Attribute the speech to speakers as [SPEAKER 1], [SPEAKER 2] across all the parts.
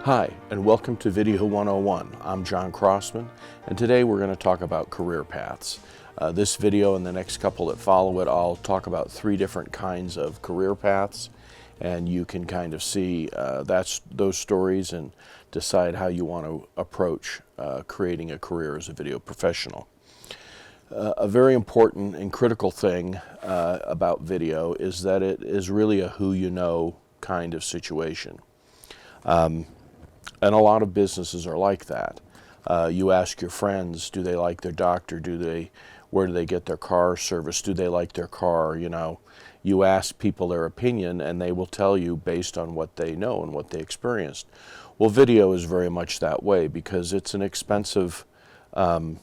[SPEAKER 1] Hi, and welcome to Video 101. I'm John Crossman, and today we're going to talk about career paths. This video and the next couple that follow it, I'll talk about 3 different kinds of career paths, and you can kind of see those stories and decide how you want to approach creating a career as a video professional. A very important and critical thing about video is that it is really a who you know kind of situation. And a lot of businesses are like that. You ask your friends, do they like their doctor? Where do they get their car serviced? Do they like their car? You ask people their opinion and they will tell you based on what they know and what they experienced. Well, video is very much that way because it's an expensive thing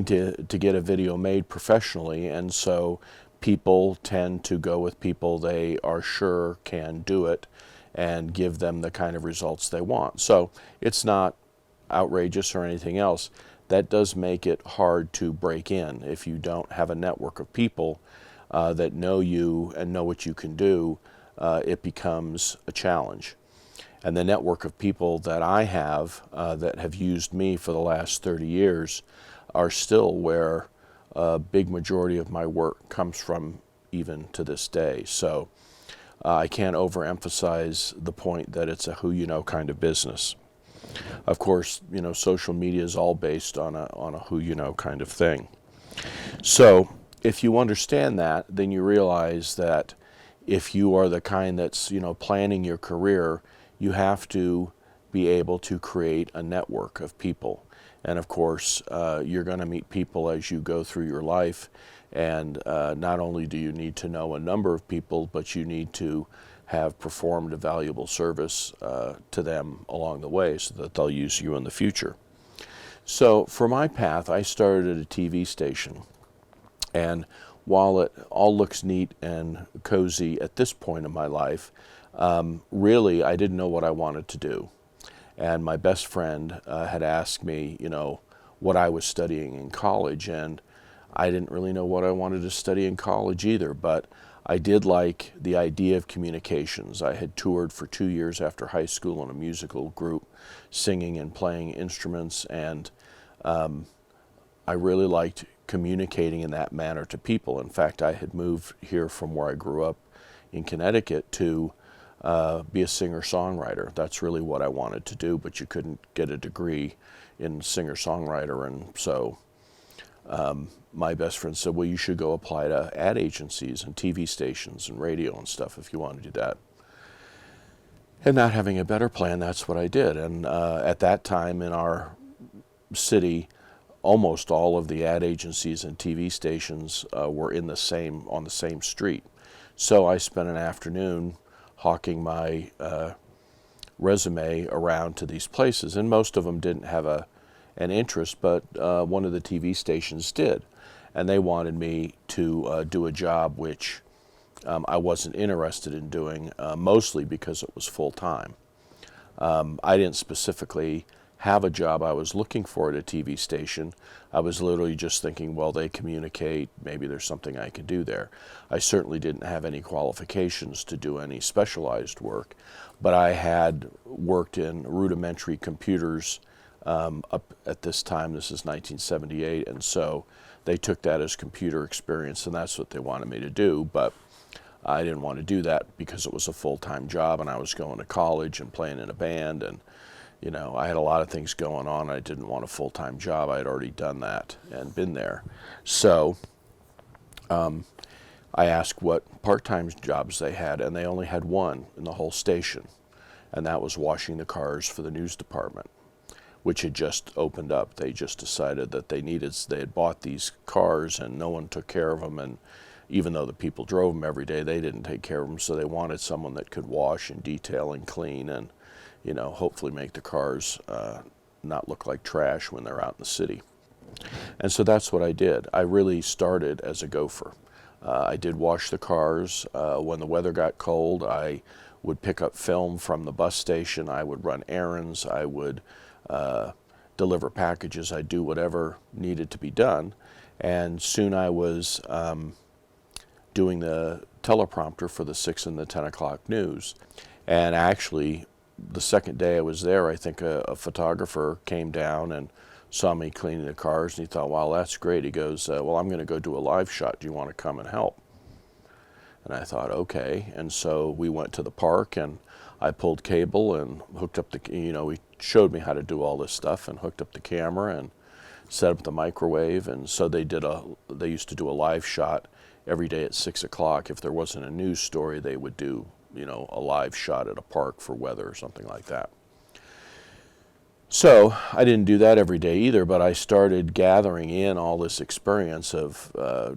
[SPEAKER 1] to get a video made professionally, and so people tend to go with people they are sure can do it and give them the kind of results they want. So it's not outrageous or anything else. That does make it hard to break in. If you don't have a network of people that know you and know what you can do, it becomes a challenge. And the network of people that I have that have used me for the last 30 years are still where a big majority of my work comes from even to this day. So I can't overemphasize the point that it's a who you know kind of business. Of course, social media is all based on a who you know kind of thing. So if you understand that, then you realize that if you are the kind that's planning your career, you have to be able to create a network of people. And of course, you're going to meet people as you go through your life. And not only do you need to know a number of people, but you need to have performed a valuable service to them along the way so that they'll use you in the future. So for my path, I started at a TV station. And while it all looks neat and cozy at this point in my life, really I didn't know what I wanted to do. And my best friend had asked me, what I was studying in college, and I didn't really know what I wanted to study in college either, but I did like the idea of communications. I had toured for 2 years after high school in a musical group, singing and playing instruments, and I really liked communicating in that manner to people. In fact, I had moved here from where I grew up in Connecticut to be a singer-songwriter. That's really what I wanted to do, but you couldn't get a degree in singer-songwriter, and so my best friend said, well, you should go apply to ad agencies and TV stations and radio and stuff if you want to do that. And not having a better plan, that's what I did. And at that time in our city, almost all of the ad agencies and TV stations were on the same street. So I spent an afternoon hawking my resume around to these places, and most of them didn't have an interest, but one of the TV stations did, and they wanted me to do a job which I wasn't interested in doing, mostly because it was full-time. I didn't specifically have a job I was looking for at a TV station. I was literally just thinking, well, they communicate, maybe there's something I can do there. I certainly didn't have any qualifications to do any specialized work, but I had worked in rudimentary computers up at this time. This is 1978, and so they took that as computer experience, and that's what they wanted me to do, but I didn't want to do that because it was a full-time job, and I was going to college and playing in a band, and I had a lot of things going on. I didn't want a full-time job. I had already done that and been there. So I asked what part-time jobs they had, and they only had one in the whole station, and that was washing the cars for the news department, which had just opened up. They just decided that they had bought these cars and no one took care of them, and even though the people drove them every day, they didn't take care of them, so they wanted someone that could wash and detail and clean and hopefully make the cars not look like trash when they're out in the city. And so that's what I did. I really started as a gopher. I did wash the cars. When the weather got cold, I would pick up film from the bus station. I would run errands. I would deliver packages. I'd do whatever needed to be done. And soon I was doing the teleprompter for the 6 and the 10 o'clock news. And actually, the second day I was there, I think a photographer came down and saw me cleaning the cars, and he thought, wow, that's great. He goes, well, I'm going to go do a live shot. Do you want to come and help? And I thought, okay. And so we went to the park, and I pulled cable and hooked up the, he showed me how to do all this stuff and hooked up the camera and set up the microwave. And so they used to do a live shot every day at 6 o'clock. If there wasn't a news story, they would do, a live shot at a park for weather or something like that. So I didn't do that every day either, but I started gathering in all this experience of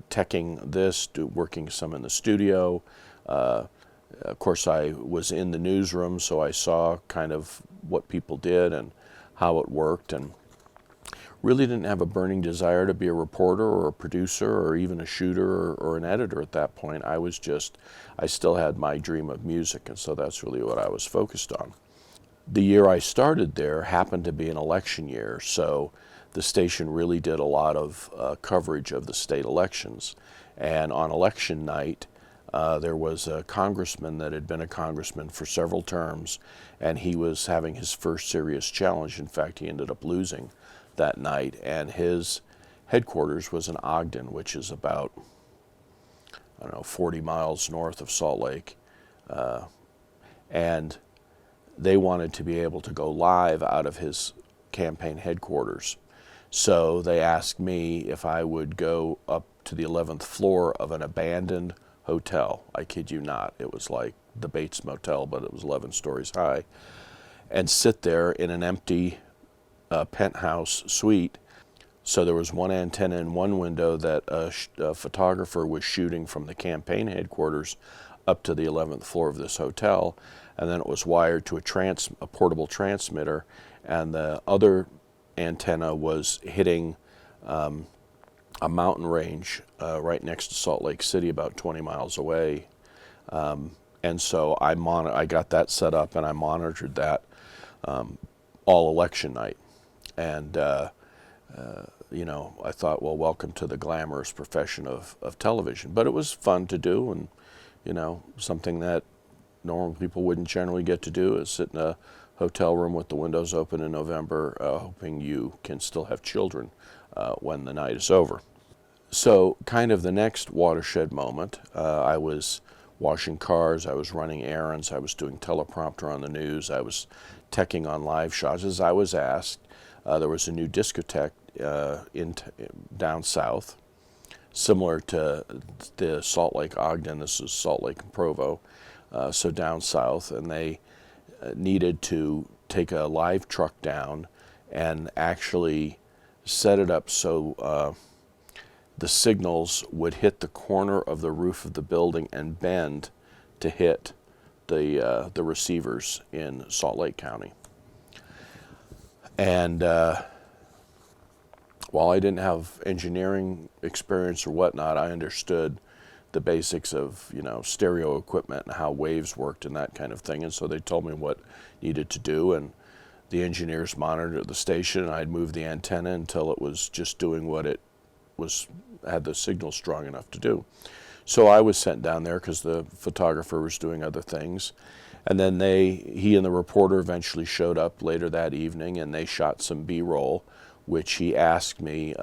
[SPEAKER 1] teching this, working some in the studio. Of course, I was in the newsroom, so I saw kind of what people did and how it worked, and really didn't have a burning desire to be a reporter or a producer or even a shooter or an editor at that point. I still had my dream of music, and so that's really what I was focused on. The year I started there happened to be an election year, so the station really did a lot of coverage of the state elections. And on election night, there was a congressman that had been a congressman for several terms, and he was having his first serious challenge. In fact, he ended up losing that night, and his headquarters was in Ogden, which is about, 40 miles north of Salt Lake. And they wanted to be able to go live out of his campaign headquarters. So they asked me if I would go up to the 11th floor of an abandoned hotel. I kid you not. It was like the Bates Motel, but it was 11 stories high, and sit there in an empty penthouse suite. So there was one antenna in one window that a photographer was shooting from the campaign headquarters up to the 11th floor of this hotel, and then it was wired to a portable transmitter, and the other antenna was hitting a mountain range right next to Salt Lake City, about 20 miles away. And so I got that set up, and I monitored that all election night. And I thought, well, welcome to the glamorous profession of television. But it was fun to do, and something that normal people wouldn't generally get to do is sit in a hotel room with the windows open in November, hoping you can still have children when the night is over. So kind of the next watershed moment, I was washing cars, I was running errands, I was doing teleprompter on the news, I was teching on live shots. As I was asked, there was a new discotheque down south, similar to the Salt Lake Ogden. This is Salt Lake and Provo, so down south, and they needed to take a live truck down and actually set it up so the signals would hit the corner of the roof of the building and bend to hit the receivers in Salt Lake County. And while I didn't have engineering experience or whatnot, I understood the basics of stereo equipment and how waves worked and that kind of thing. And so they told me what needed to do, and the engineers monitored the station, and I'd move the antenna until it was just doing what it had the signal strong enough to do. So I was sent down there because the photographer was doing other things, and then he and the reporter eventually showed up later that evening, and they shot some B-roll, which he asked me.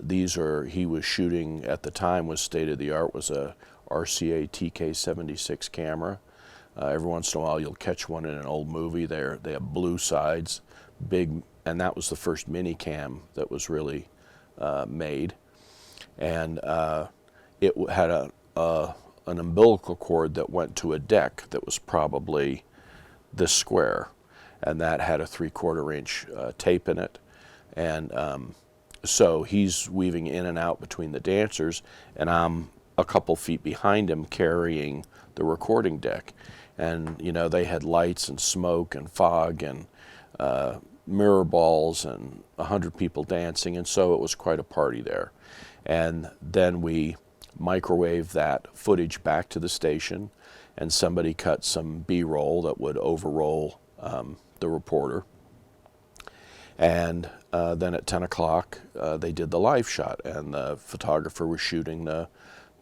[SPEAKER 1] He was shooting at the time, was state of the art, was a RCA TK76 camera. Every once in a while you'll catch one in an old movie. They have blue sides, big, and that was the first mini cam that was really made. And it had an umbilical cord that went to a deck that was probably this square, and that had a 3/4 inch tape in it. And so he's weaving in and out between the dancers, and I'm a couple feet behind him carrying the recording deck. And they had lights and smoke and fog and mirror balls and 100 people dancing, and so it was quite a party there. And then we microwaved that footage back to the station, and somebody cut some B-roll that would overroll the reporter. And then at 10 o'clock, they did the live shot, and the photographer was shooting the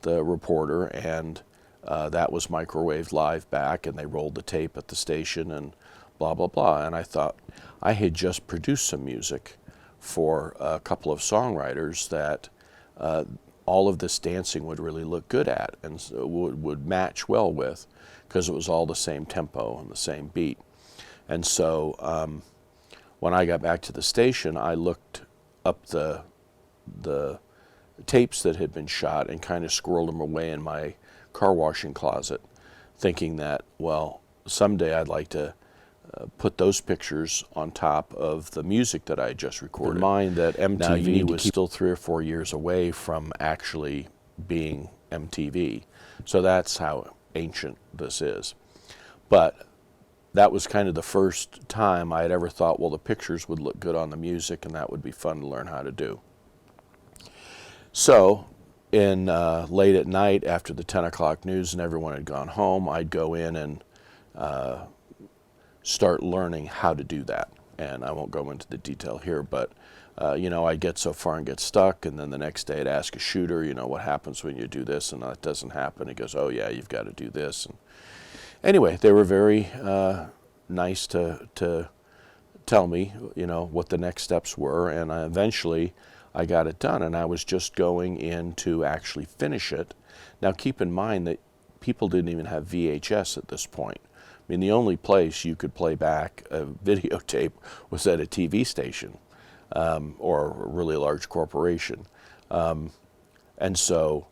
[SPEAKER 1] reporter, and that was microwaved live back, and they rolled the tape at the station and blah, blah, blah. And I thought, I had just produced some music for a couple of songwriters that all of this dancing would really look good at and so would match well with, because it was all the same tempo and the same beat. And so when I got back to the station, I looked up the tapes that had been shot and kind of squirreled them away in my car washing closet, thinking that, well, someday I'd like to put those pictures on top of the music that I had just recorded. Mind that MTV was still 3 or 4 years away from actually being MTV. So that's how ancient this is. But that was kind of the first time I had ever thought, well, the pictures would look good on the music and that would be fun to learn how to do. So in late at night after the 10 o'clock news and everyone had gone home, I'd go in and start learning how to do that. And I won't go into the detail here, but you know, I'd get so far and get stuck, and then the next day I'd ask a shooter, you know, what happens when you do this, and that doesn't happen. He goes, oh yeah, you've got to do this. And anyway, they were very nice to tell me, you know, what the next steps were, and eventually I got it done, and I was just going in to actually finish it. Now keep in mind that people didn't even have VHS at this point. I mean, the only place you could play back a videotape was at a TV station or a really large corporation. And so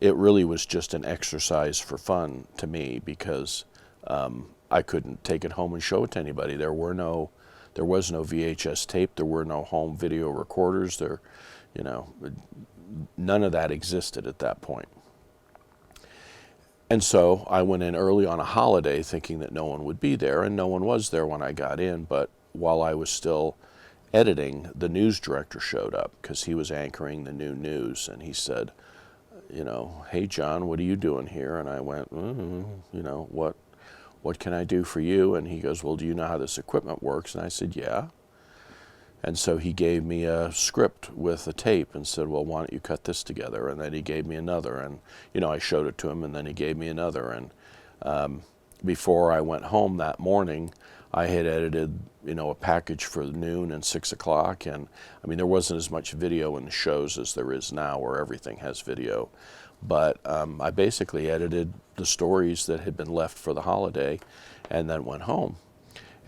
[SPEAKER 1] it really was just an exercise for fun to me, because I couldn't take it home and show it to anybody. There was no VHS tape. There were no home video recorders. You know, none of that existed at that point. And so I went in early on a holiday thinking that no one would be there, and no one was there when I got in. But while I was still editing, the news director showed up because he was anchoring the new news, and he said, you know, hey John, what are you doing here? And I went, you know, what can I do for you? And he goes, well, do you know how this equipment works? And I said, yeah. And so he gave me a script with a tape and said, well, why don't you cut this together? And then he gave me another, and you know, I showed it to him, and then he gave me another. And before I went home that morning, I had edited, you know, a package for noon and 6 o'clock. And I mean, there wasn't as much video in the shows as there is now, where everything has video. But I basically edited the stories that had been left for the holiday and then went home.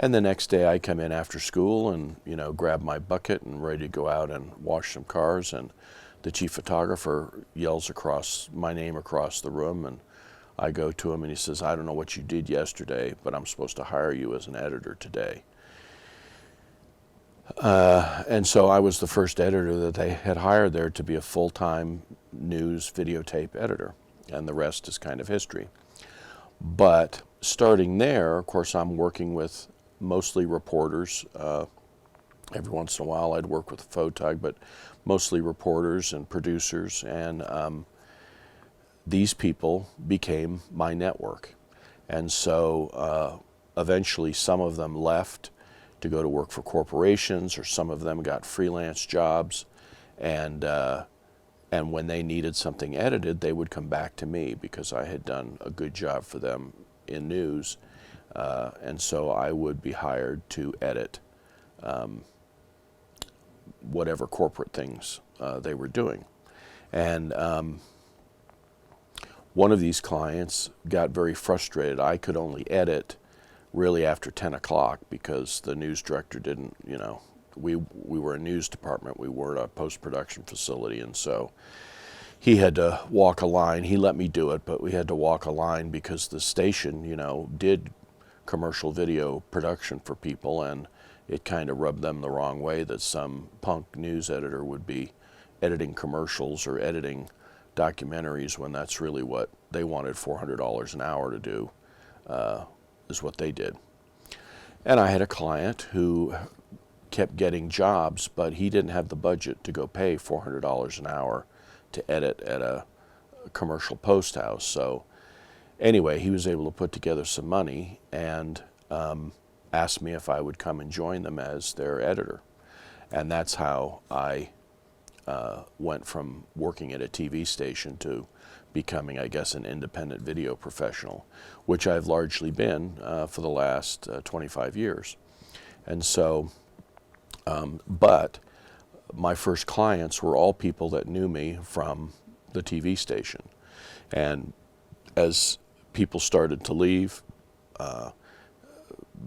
[SPEAKER 1] And the next day I come in after school and, you know, grab my bucket and ready to go out and wash some cars, and the chief photographer yells across my name across the room, and I go to him and he says, I don't know what you did yesterday, but I'm supposed to hire you as an editor today. And so I was the first editor that they had hired there to be a full-time news videotape editor, and the rest is kind of history. But starting there, of course, I'm working with mostly reporters. Every once in a while I'd work with a photog, but mostly reporters and producers, and these people became my network. And so eventually some of them left to go to work for corporations, or some of them got freelance jobs, and when they needed something edited, they would come back to me because I had done a good job for them in news. And so I would be hired to edit whatever corporate things they were doing. And one of these clients got very frustrated. I could only edit really after 10 o'clock because the news director didn't, you know, we were a news department, we weren't a post-production facility, and so he had to walk a line. He let me do it, but we had to walk a line because the station, you know, did commercial video production for people, and it kind of rubbed them the wrong way that some punk news editor would be editing commercials or editing documentaries when that's really what they wanted $400 an hour to do, is what they did. And I had a client who kept getting jobs, but he didn't have the budget to go pay $400 an hour to edit at a commercial post house. So anyway, he was able to put together some money and asked me if I would come and join them as their editor. And that's how I went from working at a TV station to becoming, I guess, an independent video professional, which I've largely been for the last 25 years. And so, but my first clients were all people that knew me from the TV station. And as people started to leave,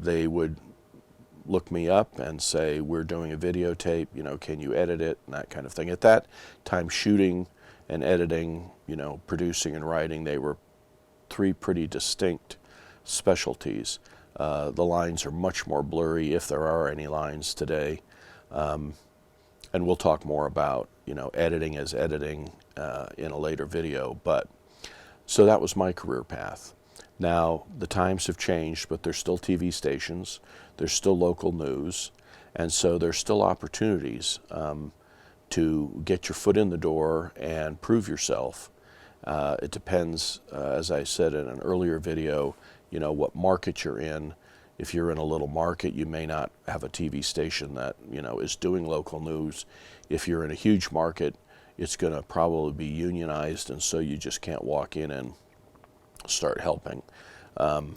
[SPEAKER 1] they would look me up and say, we're doing a videotape, can you edit it, and that kind of thing. At that time, shooting and editing, producing and writing, they were three pretty distinct specialties. The lines are much more blurry, if there are any lines today. And we'll talk more about, editing as editing in a later video. But so that was my career path. Now, the times have changed, but there's still TV stations, there's still local news, and so there's still opportunities to get your foot in the door and prove yourself. It depends, as I said in an earlier video, what market you're in. If you're in a little market, you may not have a TV station that, is doing local news. If you're in a huge market, it's going to probably be unionized, and so you just can't walk in and start helping. But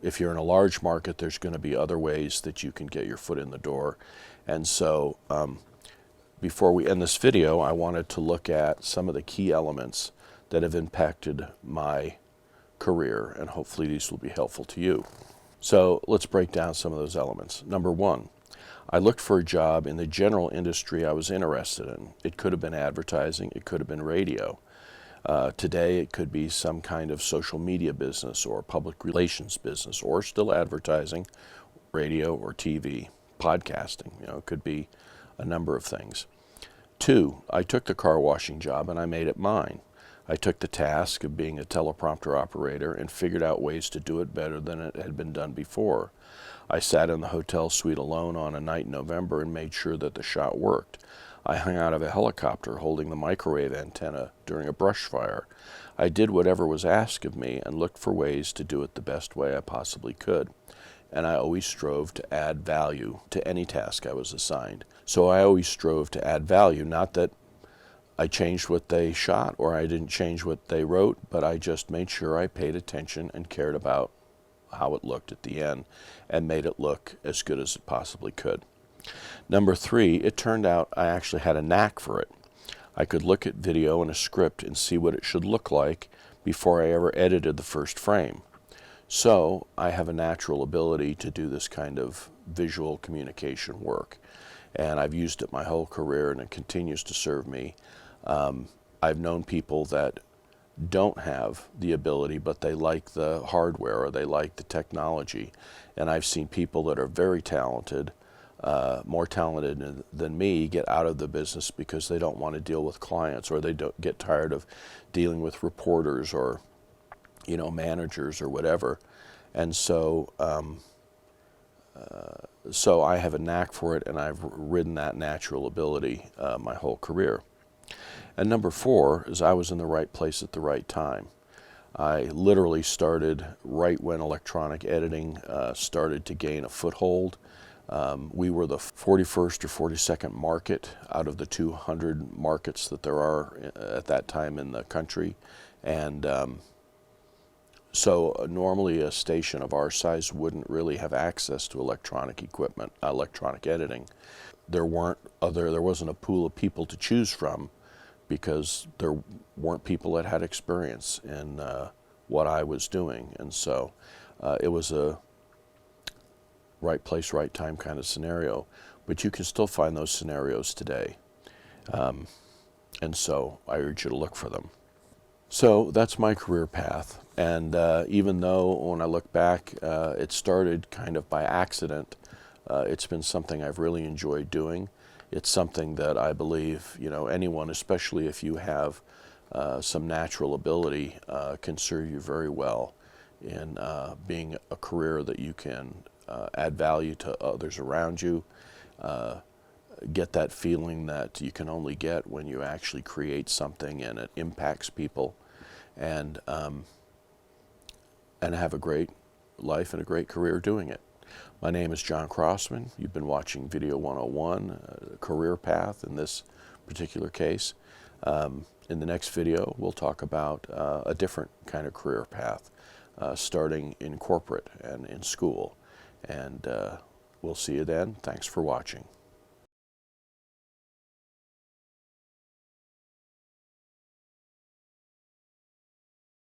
[SPEAKER 1] if you're in a large market, there's going to be other ways that you can get your foot in the door. And so before we end this video, I wanted to look at some of the key elements that have impacted my career, and hopefully these will be helpful to you. So let's break down some of those elements. Number one, I looked for a job in the general industry I was interested in. It could have been advertising, it could have been radio. Today it could be some kind of social media business or public relations business, or still advertising, radio or TV, podcasting. It could be a number of things. Two, I took the car washing job and I made it mine. I took the task of being a teleprompter operator and figured out ways to do it better than it had been done before. I sat in the hotel suite alone on a night in November and made sure that the shot worked. I hung out of a helicopter holding the microwave antenna during a brush fire. I did whatever was asked of me and looked for ways to do it the best way I possibly could. And I always strove to add value to any task I was assigned. So I always strove to add value, not that I changed what they shot or I didn't change what they wrote, but I just made sure I paid attention and cared about how it looked at the end and made it look as good as it possibly could. Number three, it turned out I actually had a knack for it. I could look at video and a script and see what it should look like before I ever edited the first frame. So I have a natural ability to do this kind of visual communication work, and I've used it my whole career, and it continues to serve me. I've known people that don't have the ability, but they like the hardware or they like the technology, and I've seen people that are very talented, more talented than me, get out of the business because they don't want to deal with clients, or they don't get tired of dealing with reporters or managers or whatever. And so so I have a knack for it, and I've ridden that natural ability my whole career. And number four is I was in the right place at the right time. I literally started right when electronic editing started to gain a foothold. We were the 41st or 42nd market out of the 200 markets that there are at that time in the country. And so normally a station of our size wouldn't really have access to electronic equipment, electronic editing. There wasn't a pool of people to choose from because there weren't people that had experience in what I was doing. And so it was a right place, right time kind of scenario. But you can still find those scenarios today. And so I urge you to look for them. So that's my career path. And even though when I look back, it started kind of by accident, it's been something I've really enjoyed doing. It's something that I believe, anyone, especially if you have some natural ability, can serve you very well in being a career that you can add value to others around you, get that feeling that you can only get when you actually create something and it impacts people, and have a great life and a great career doing it. My name is John Crossman. You've been watching Video 101, Career Path in this particular case. In the next video, we'll talk about a different kind of career path, starting in corporate and in school. And we'll see you then. Thanks for watching.